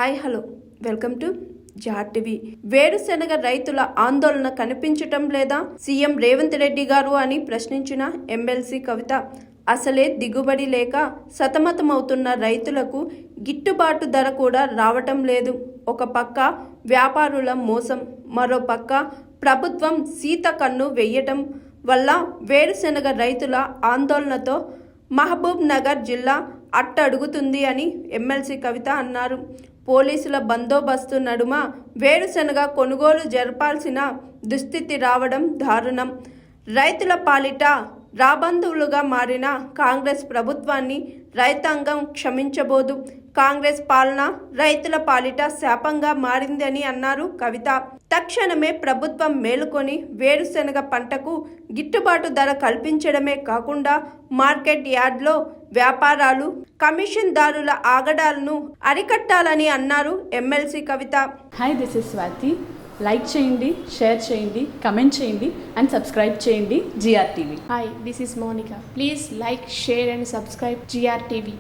Hi hello welcome to జార్ TV. వేరుశెనగ రైతుల ఆందోళన కనిపించటం లేదా సీఎం రేవంత్ రెడ్డి గారు అని ప్రశ్నించిన ఎమ్మెల్సీ కవిత. అసలే దిగుబడి లేక సతమతమవుతున్న రైతులకు గిట్టుబాటు ధర కూడా రావటం లేదు. ఒక పక్క వ్యాపారుల మోసం, మరో పక్క ప్రభుత్వం సీత కన్ను వెయ్యటం వల్ల వేరుశెనగ రైతుల ఆందోళనతో మహబూబ్ నగర్ జిల్లా అట్టడుగుతుంది అని ఎమ్మెల్సీ కవిత అన్నారు. పోలీసుల బందోబస్తు నడుమ వేరుశెనగ కొనుగోలు జరపాల్సిన దుస్థితి రావడం దారుణం. రైతుల పాలిట రాబందువులుగా మారిన కాంగ్రెస్ ప్రభుత్వాన్ని రైతాంగం క్షమించబోదు. కాంగ్రెస్ పాలన రైతుల పాలిట శాపంగా మారిందని అన్నారు కవిత. తక్షణమే ప్రభుత్వం మేలుకొని వేరుశెనగ పంటకు గిట్టుబాటు ధర కల్పించడమే కాకుండా మార్కెట్ యార్డ్లో వ్యాపారాలు, కమిషన్దారుల ఆగడాలను అరికట్టాలని అన్నారు MLC Kavitha. Hi, this is Swathi. Like చేయండి, షేర్ చేయండి, కమెంట్ చేయండి అండ్ సబ్స్క్రైబ్ చేయండి GR TV. Hi, this is Monica. Please like, share and subscribe GR TV.